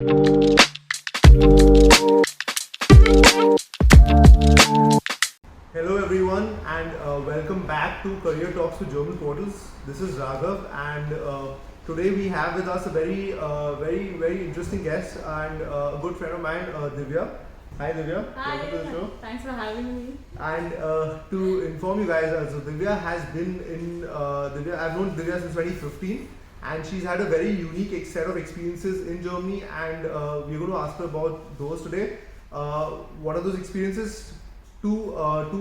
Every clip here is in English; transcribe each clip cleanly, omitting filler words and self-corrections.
Hello everyone and welcome back to Career Talks with German Portals. This is Raghav and today we have with us a very interesting guest and a good friend of mine, Divya. Hi Divya, Hi, welcome to the show. thanks for having me. And to inform you guys, so Divya has been I've known Divya since 2015 and she's had a very unique set of experiences in Germany and we're going to ask her about those today. What are those experiences? Two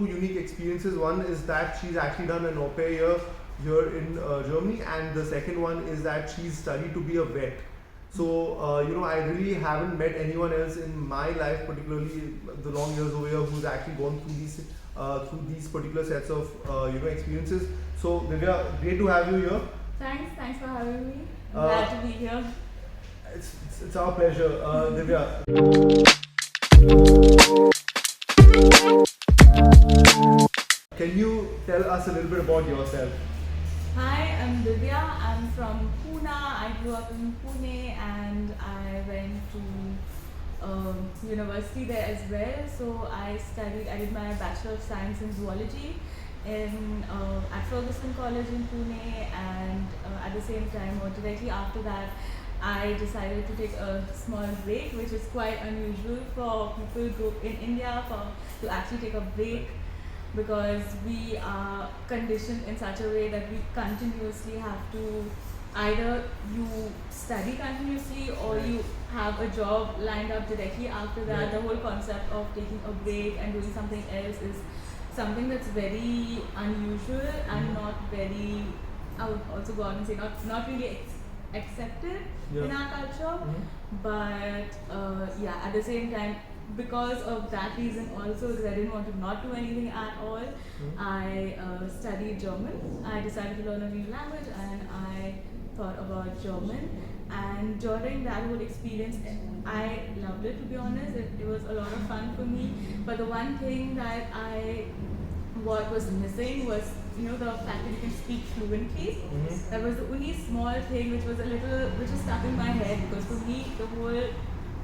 unique experiences. One is that she's actually done an au pair year here in Germany, and the second one is that she's studied to be a vet. So I really haven't met anyone else in my life, particularly the long years over here, who's actually gone through these particular sets of experiences. So Divya, great to have you here. Thanks for having me. I'm glad to be here. It's our pleasure, Divya. Can you tell us a little bit about yourself? Hi, I'm Divya. I'm from Pune. I grew up in Pune and I went to university there as well. So I did my Bachelor of Science in Zoology at Ferguson College in Pune, and at the same time or directly after that I decided to take a small break, which is quite unusual for people in India to actually take a break, because we are conditioned in such a way that we continuously have to either you study continuously or you have a job lined up directly after that. Right. The whole concept of taking a break and doing something else is something that's very unusual and not very, I would also go on and say, not really accepted in our culture. But at the same time, because of that reason also, because I didn't want to not do anything at all, I studied German. I decided to learn a new language and I thought about German, and during that whole experience I loved it, to be honest. It was a lot of fun for me, but the one thing that what was missing was the fact that you can speak fluently. That was the only small thing which was stuck in my head, because for me the whole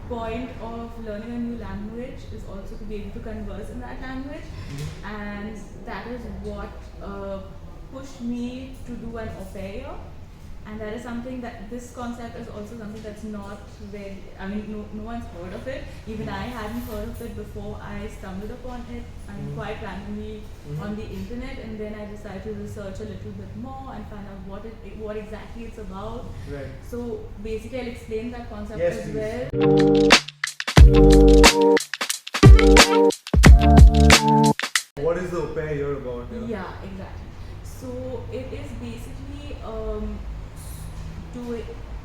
point of learning a new language is also to be able to converse in that language, and that is what pushed me to do an au pair year. And that is something that this concept is also something that's not very, no one's heard of it. Even I hadn't heard of it before I stumbled upon it, quite randomly on the internet, and then I decided to research a little bit more and find out what exactly it's about. Right. So basically I'll explain that concept Yes, as please. well. What is the au pair year about? Yeah, exactly. So it is basically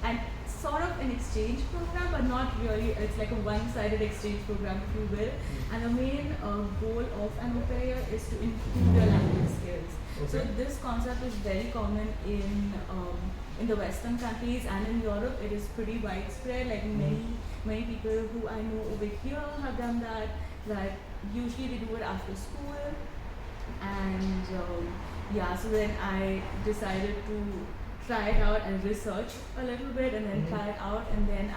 and sort of an exchange program, but not really. It's like a one-sided exchange program, if you will. And the main goal of an au pair year is to improve your language skills. Okay. So this concept is very common in the Western countries, and in Europe it is pretty widespread. Like many people who I know over here have done that. Like usually they do it after school, and so then I decided to try it out and research a little bit and then try it out, and then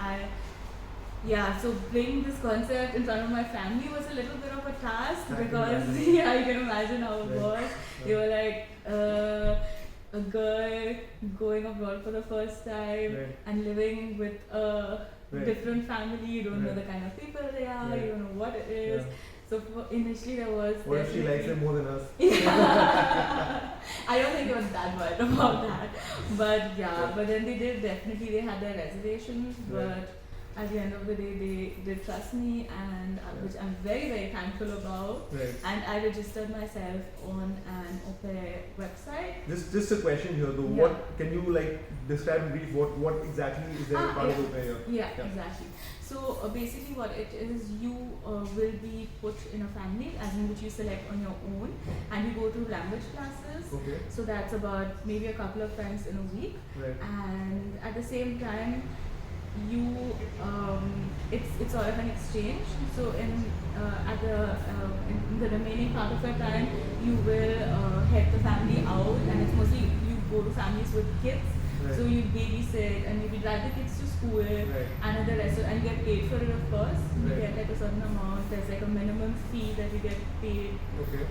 so bringing this concept in front of my family was a little bit of a task, because you can imagine how it was. They were like, a girl going abroad for the first time and living with a different family, you don't know the kind of people they are, you don't know what it is. So initially there was... What if she likes them more than us? I don't think it was that bad about that. But then they had their reservations, but at the end of the day they did trust me, and which I'm very, very thankful about. And I registered myself on an au pair website. Just a question here though. What can you describe in brief what exactly is there about au pair year? Yeah, exactly. So basically what it is, you will be put in a family, as in which you select on your own, and you go to language classes. Okay. So that's about maybe a couple of times in a week. And at the same time, it's sort of an exchange. So in the remaining part of your time, you will help the family out, and it's mostly you go to families with kids. So you babysit and maybe drive the kids to to school and at the restaurant, and you get paid for it, of course. You Right. get like a certain amount. There's like a minimum fee that you get paid. Okay.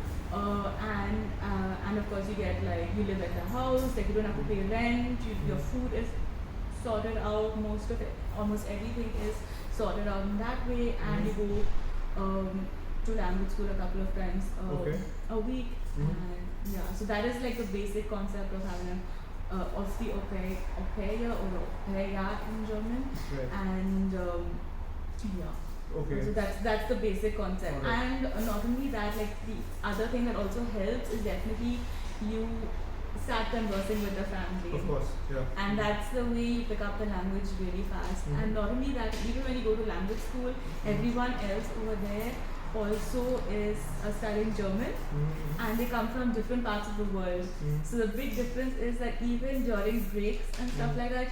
And of course you get like, you live at the house, like you don't have to pay rent, your food is sorted out, most of it, almost everything is sorted out in that way, and you go to language school a couple of times Okay. a week. Mhm. And yeah, so that is like the basic concept of having of the au pair or au pair in German. Right. And yeah. Okay. So that's the basic concept. Alright. And not only that, like the other thing that also helps is definitely you start conversing with the family. Of course. Yeah. And that's the way you pick up the language really fast. Mhm. And not only that, even when you go to language school, everyone else over there also is studying German, Mhm. and they come from different parts of the world. Mhm. So the big difference is that even during breaks and stuff Mhm. like that,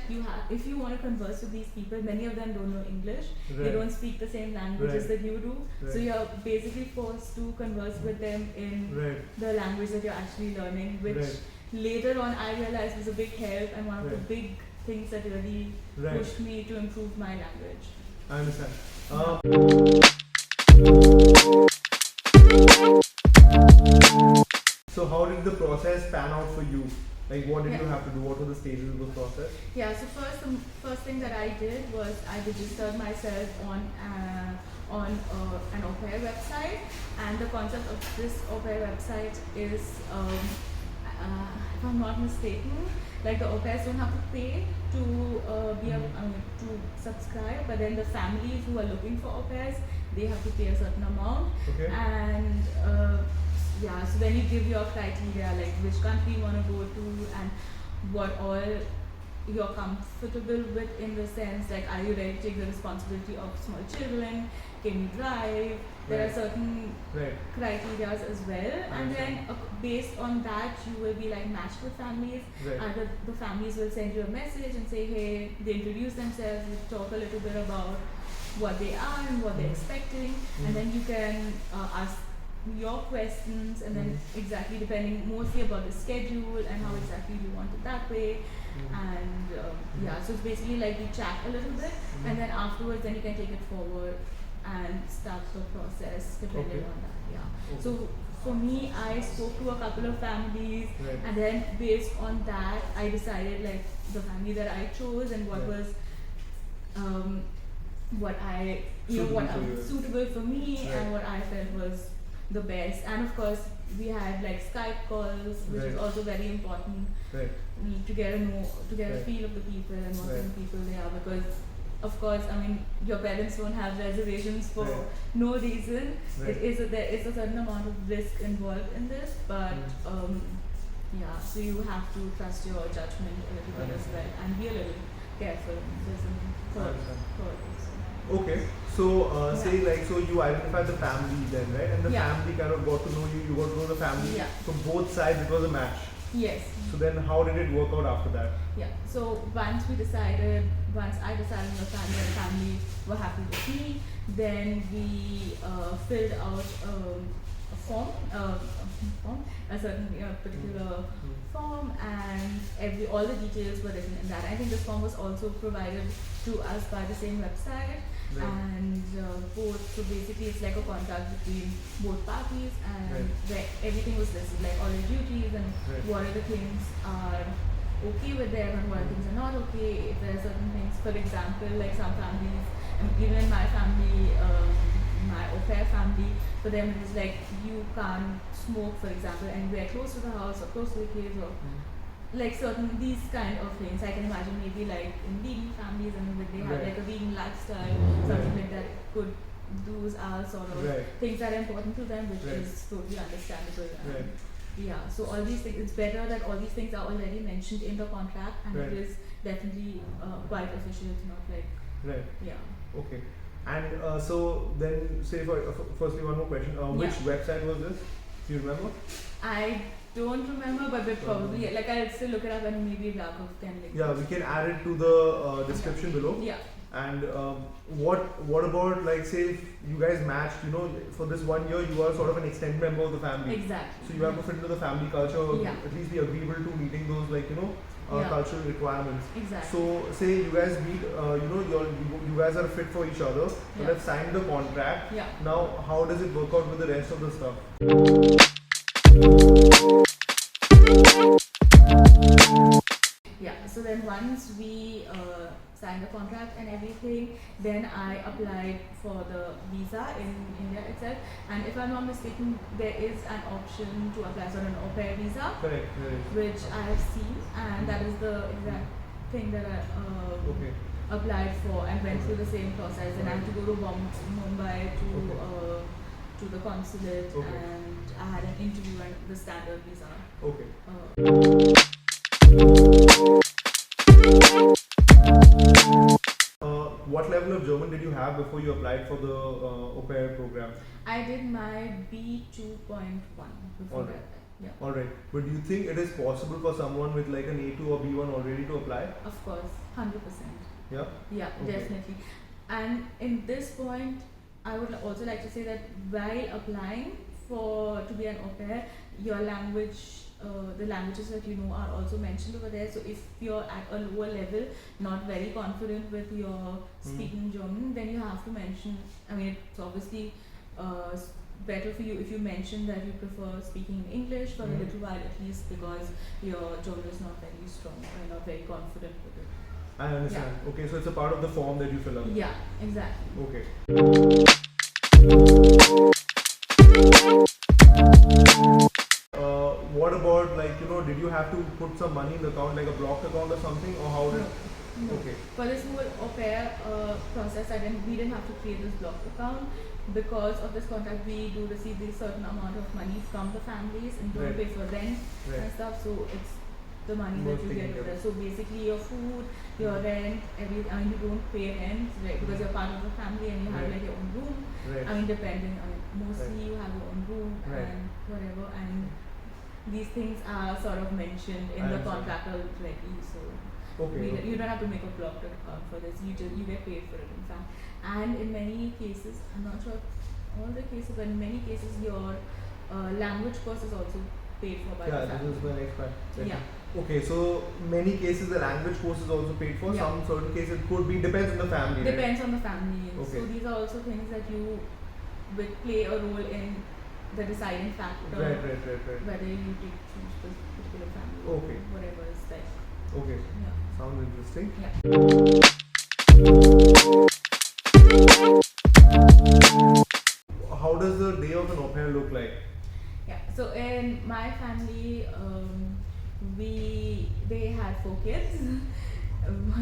if you want to converse with these people, many of them don't know English. They Right. don't speak the same languages Right. that you do. So Right. you're basically forced to converse with them in Right. the language that you're actually learning, which Right. later on I realized was a big help and one of the Right. big things that really Right. pushed me to improve my language. I understand. So how did the process pan out for you? Like, what did you Yeah. have to do? What were the stages of the process? Yeah, so the first thing that I did was I registered myself on an au pair website, and the concept of this au pair website is, if I'm not mistaken, like the au pairs don't have to pay to to subscribe, but then the families who are looking for au pairs, they have to pay a certain amount. Okay. And yeah, so then you give your criteria, like which country you want to go to and what all you're comfortable with, in the sense like, are you ready to take the responsibility of small children, can you drive, there are Right. certain Right. criteria as well, and then Understand. based on that you will be like matched with families. Right. Either the families will send you a message and say, hey, they introduce themselves, they talk a little bit about what they are and what they're Mhm. expecting, Mhm. and then you can ask your questions, and then Mhm. exactly depending mostly about the schedule and how Mhm. exactly you want it that way. Mhm. And yeah, so it's basically like we chat a little bit, and then afterwards then you can take it forward and start the process depending Okay. on that. Yeah. Okay. So for me, I spoke to a couple of families, Right. and then based on that I decided like the family that I chose and what Right. was what I Suitable what for you. suitable for me, Right. and what I felt was the best. And of course we had like Skype calls, which is Right. also very important Right. to get a Right. feel of the people and what kind of Right. people they are, because of course, I mean, your parents don't have reservations for Right. no reason. Right. There is a certain amount of risk involved in this, but yeah, so you have to trust your judgment a little bit as well and be a little careful. There's some thought Understand. also. Okay. So say Yeah. like, so you identified the family then, right? And the Yeah. family kind of got to know you. You got to know the family. Yeah. From both sides, it was a match. Yes. So then, how did it work out after that? Yeah. So once I decided the family were happy with me, then we filled out a form, a certain particular form, and all the details were written in that. I think this form was also provided to us by the same website. Right. And so basically it's like a contract between both parties, and Right. where everything was listed, like all your duties and Right. what are the things are okay with them and what things are not okay. If there are certain things, for example, like some families, and even in my family, my au pair family, for them it was like you can't smoke, for example, anywhere close to the house or close to the kids, or like certain these kind of things. I can imagine maybe like in vegan families, and they have Right. like a vegan lifestyle, something like that. Could those are sort of Right. things that are important to them, which Right. is totally understandable. And Right. yeah, so all these things, it's better that all these things are already mentioned in the contract, and Right. it is definitely quite official. It's not like Right. yeah. Okay. And so then, say firstly, one more question. Which website was this? Do you remember? I don't remember, but probably like I'll still look it up, and maybe Raghav can like. Yeah, we can add it to the description below. Yeah. And what about, like, say if you guys matched, for this 1 year you are sort of an extended member of the family. Exactly. So you have to fit into the family culture, Yeah. at least be agreeable to meeting those, like, cultural requirements. Exactly. So say you guys meet, you guys are fit for each other. So let's sign the contract. Yeah. Now, how does it work out with the rest of the stuff? Yeah, so then once we signed the contract and everything, then I applied for the visa in India itself. And if I'm not mistaken, there is an option to apply for an au pair visa, Correct. which I have seen, and that is the exact thing that I applied for and went through the same process. And I had to go to Mumbai to the consulate, and I had an interview and the standard visa. What level of German did you have before you applied for the au pair program? I did my B2.1 before that. Yeah. Alright, but do you think it is possible for someone with like an A2 or B1 already to apply? Of course, 100%. Yeah? Yeah, definitely. And in this point, I would also like to say that while applying to be an au pair, your language, the languages that you know are also mentioned over there. So if you're at a lower level, not very confident with your speaking German, then you have to mention, I mean, it's obviously better for you if you mention that you prefer speaking in English for a little while at least, because your German is not very strong or you're not very confident with it. I understand. Yeah. Okay, so it's a part of the form that you fill out. Yeah, exactly. Okay. What about, like, did you have to put some money in the account, like a blocked account or something, or how did? No. Okay. For this whole au pair process, we didn't have to create this blocked account. Because of this contract, we do receive a certain amount of money from the families and don't pay for rent and stuff. So it's the money that you get with it. So basically, your food, your rent, everything. I mean, you don't pay rent, right? Because you're part of the family and you have like your own room. I mean, depending. I mean, mostly you have your own room and whatever. And these things are sort of mentioned in the contract already. So you don't have to make a blocked account for this. You get paid for it, in fact. And in many cases, I'm not sure all the cases, but in many cases, your language course is also paid for by the family. Yeah, this is my next question. Yeah. Okay, so many cases the language course is also paid for. Some certain cases it could be, depends on the family. Depends on the family. So these are also things that you will play a role in the deciding factor. Right. Whether you choose this particular family. Whatever is best. Okay. Yeah. Sounds interesting. Yeah. How does the day of an au pair look like? Yeah, so in my family, they had 4 kids.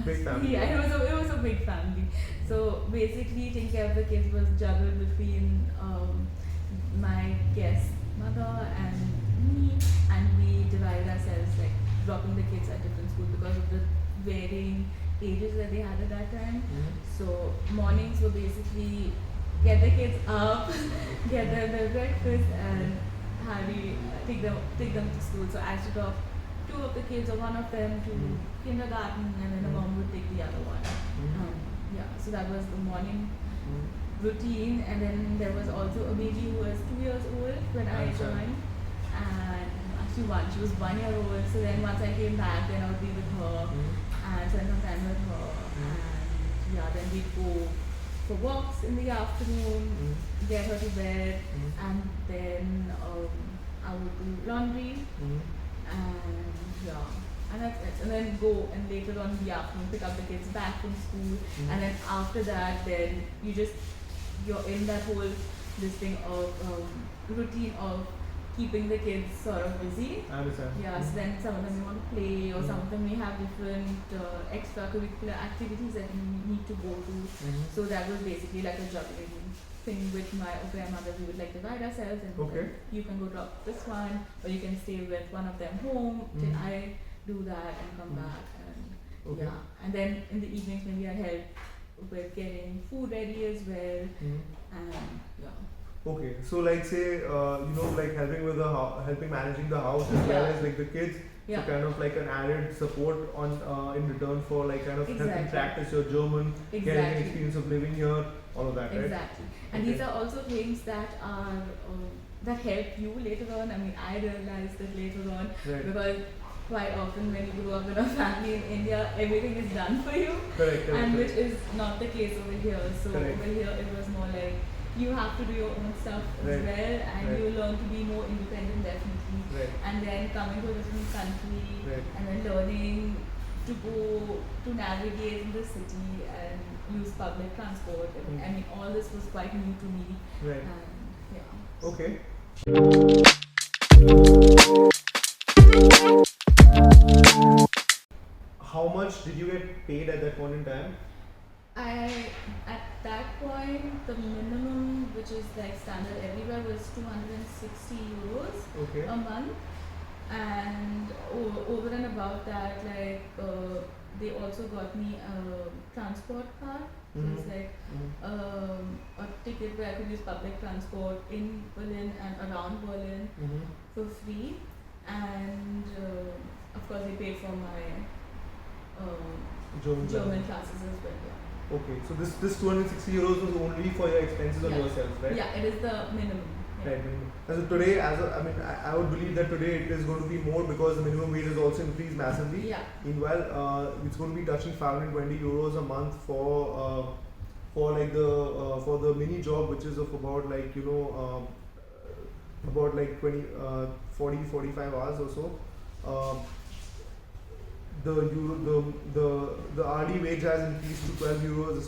Big family. Yeah, it was a big family. So basically, taking care of the kids was juggled between my guest mother and me, and we divided ourselves, like dropping the kids at different schools because of the varying ages that they had at that time. So mornings were basically get the kids up, get them their breakfast, and take them to school. So I used to drop 2 of the kids or 1 of them to kindergarten, and then the mom would take the other one. So that was the morning routine. And then there was also a baby who was 2 years old when I joined, and actually she was 1 year old. So then once I came back, then I would be with her and spend some time with her, and then we'd go for walks in the afternoon, get her to bed, and then I would do laundry, and that's it. And then go and later on in the afternoon pick up the kids back from school, and then after that, then you're in that whole thing of routine of keeping the kids sort of busy. I understand. Yeah, so then some of them may want to play, or some of them may have different extracurricular activities that you need to go to. So that was basically like a juggling thing with my au pair mother. We would like divide ourselves, and you can go drop this one, or you can stay with one of them home till I do that and come back. And and then in the evenings maybe I help with getting food ready as well. And okay, so like say like helping managing the house as well as like the kids. So kind of like an added support on in return for like kind of helping practice your German, getting an experience of living here, all of that, right? Exactly. And these are also things that are that help you later on. I mean, I realized that later on because quite often when you grow up in a family in India, everything is done for you, Correct. and which is not the case over here. So Correct. over here it was more like you have to do your own stuff as Right. well, and Right. you learn to be more independent definitely. Right. And then coming to a different country, Right. and then learning to go to navigate in the city and use public transport. I mean, all this was quite new to me. Right. And yeah. Okay. How much did you get paid at that point in time? At that point, the minimum, which is like standard everywhere, was 260 euros Okay. a month, and over and above that, like they also got me a transport card. So it's like a ticket where I could use public transport in Berlin and around Berlin for free, and of course they paid for my German classes as well. Yeah. Okay, so this 260 euros was only for your expenses on Yeah. yourself, right? Yeah, it is the minimum. Yeah. Right. So today, I would believe that today it is going to be more because the minimum wage has also increased massively. Yeah. Meanwhile, it's going to be touching 520 euros a month for like for the mini job, which is of about like about like 45 hours or so. The hourly wage has increased to 12 euros. Is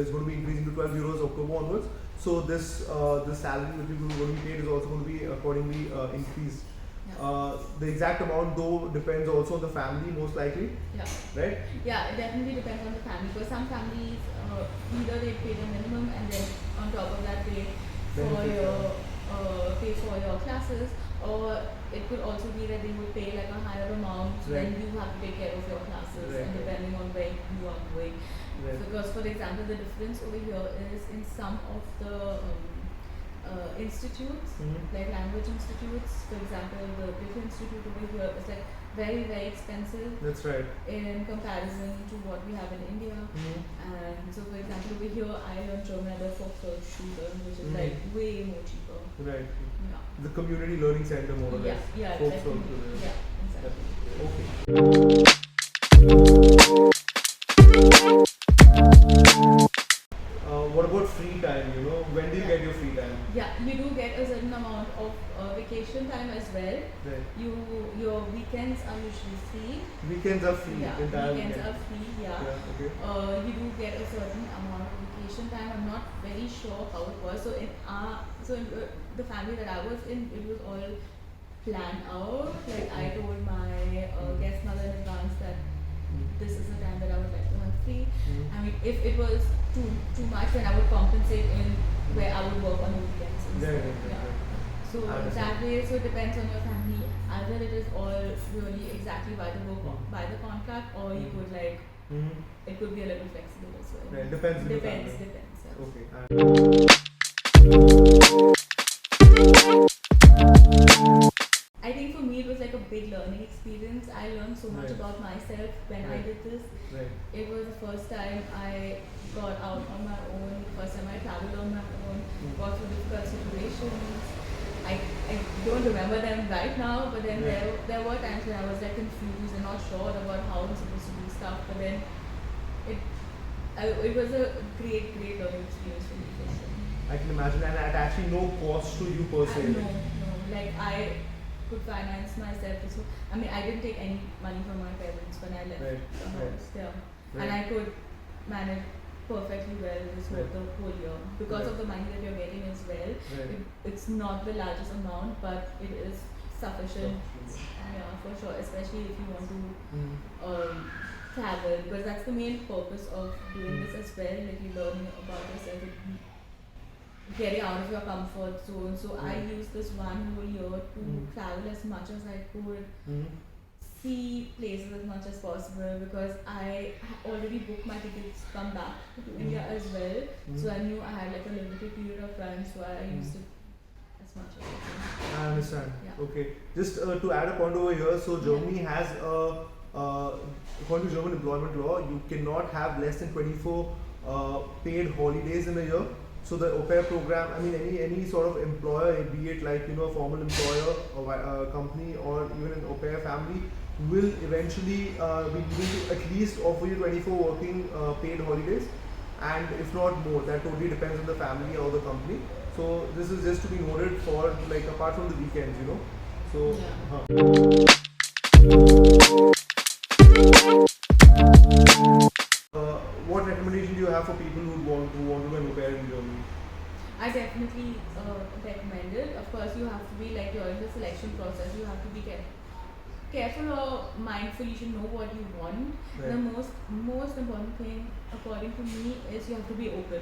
going to be increasing to 12 euros October onwards. So this salary that you're going to be paid is also going to be accordingly increased. Yeah. The exact amount though depends also on the family most likely. Yeah. Right? Yeah, it definitely depends on the family. Because some families either they pay the minimum and then on top of that pay for your classes, or it could also be that they would pay like a higher amount, Right. then you have to take care of your classes, Right. and depending on where you are going. Right. Because for example, the difference over here is in some of the institutes, like language institutes. For example, the British Institute over here is like very, very expensive That's right. in comparison to what we have in India. And so, for example, over here I learned German at the Volkshochschule, which is like way more cheaper. Right. Yeah. The community learning center more or less. Yeah, Folks exactly. also, Yeah, exactly. Okay. What about free time? When do you get your free time? Yeah, you do get a certain amount of vacation time as well. Right. Your weekends are usually free. Weekends are free. Yeah, Entire weekends weekend. are free. Yeah. Okay. You do get a certain amount of vacation time. I'm not very sure how it was. So in the family that I was in, it was all planned out. Like I told my guest mother in advance that this is the time that I would like to have free. I mean, if it was too much, then I would compensate in where I would work on the weekends. Right. Yeah. So I understand. that way, so it depends on your family. Either it is all really exactly by the contract, or you could like it could be a little flexible as well. Right. Depends on the Depends. family. Yeah. Okay. I think for me it was like a big learning experience. I learned so much Right. about myself when I Right. did this. Right. It was the first time I got out on my own, first time I traveled on my own, got through difficult situations. I don't remember them right now, but then Right. there were times when I was like confused and not sure about how I'm supposed to do stuff, but then it was a great learning experience for me. For sure. I can imagine, and at actually no cost to you per se. No, like I could finance myself. So I mean, I didn't take any money from my parents when I left Right. the house. Yeah, Right. and I could manage perfectly well the whole year because Right. of the money that you're getting as well. Right. It's not the largest amount, but it is sufficient. Yeah, for sure. Especially if you want to travel, because that's the main purpose of doing this as well. Like you learning about yourself, getting out of your comfort zone. So I used this one whole year to travel as much as I could, see places as much as possible, because I already booked my tickets to come back to India as well. So I knew I had like a limited period of time, so I used it as much as I could. I understand. Yeah. Okay. Just to add a point over here, so Germany has according to German employment law, you cannot have less than 24 paid holidays in a year. So the au pair program, I mean any sort of employer, be it like a formal employer or a company or even an au pair family, will eventually be needing to at least offer you 24 working paid holidays, and if not more. That totally depends on the family or the company. So this is just to be noted for, like, apart from the weekends, you know. So what recommendation do you have for people who want to be an au pair in Germany? I definitely recommend it. Of course, you have to be like during the selection process. You have to be careful or mindful. You should know what you want. Right. The most important thing, according to me, is you have to be open.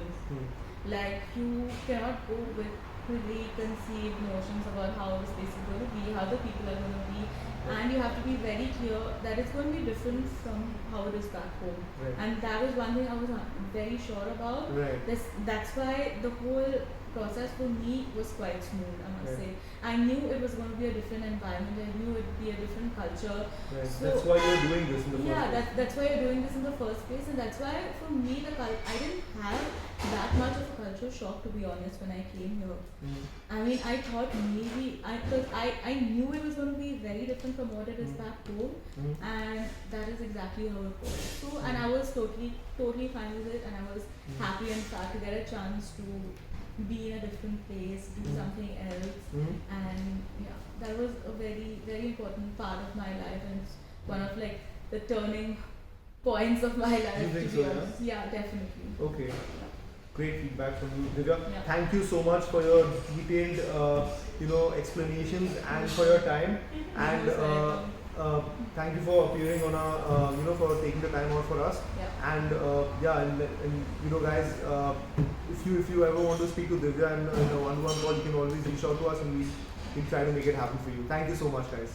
Like, you cannot go with preconceived notions about how the space is going to be, how the people are going to be, and you have to be very clear that it's going to be different from how it is back home. Right. And that was one thing I was very sure about. Right. That's why the whole process for me was quite smooth, I must Right. say. I knew it was going to be a different environment. I knew it would be a different culture. Right. So that's why you're doing this in the first yeah, place. that's why you're doing this in the first place, and that's why for me I didn't have that much of a culture shock, to be honest, when I came here. I mean, I thought maybe because I knew it was going to be very different from what it is back home, and that is exactly how it was. So, and I was totally fine with it, and I was happy and proud to get a chance to be in a different place, do something else, and yeah, that was a very very important part of my life, and it's one of like the turning points of my life. You think to be so, honest. Yeah, definitely. Okay. Great feedback from you, Divya. Yeah. Thank you so much for your detailed, explanations and for your time. And thank you for appearing on our, for taking the time out for us. Yeah. And guys, if you ever want to speak to Divya in a one-on-one call, you can always reach out to us, and we can try to make it happen for you. Thank you so much, guys.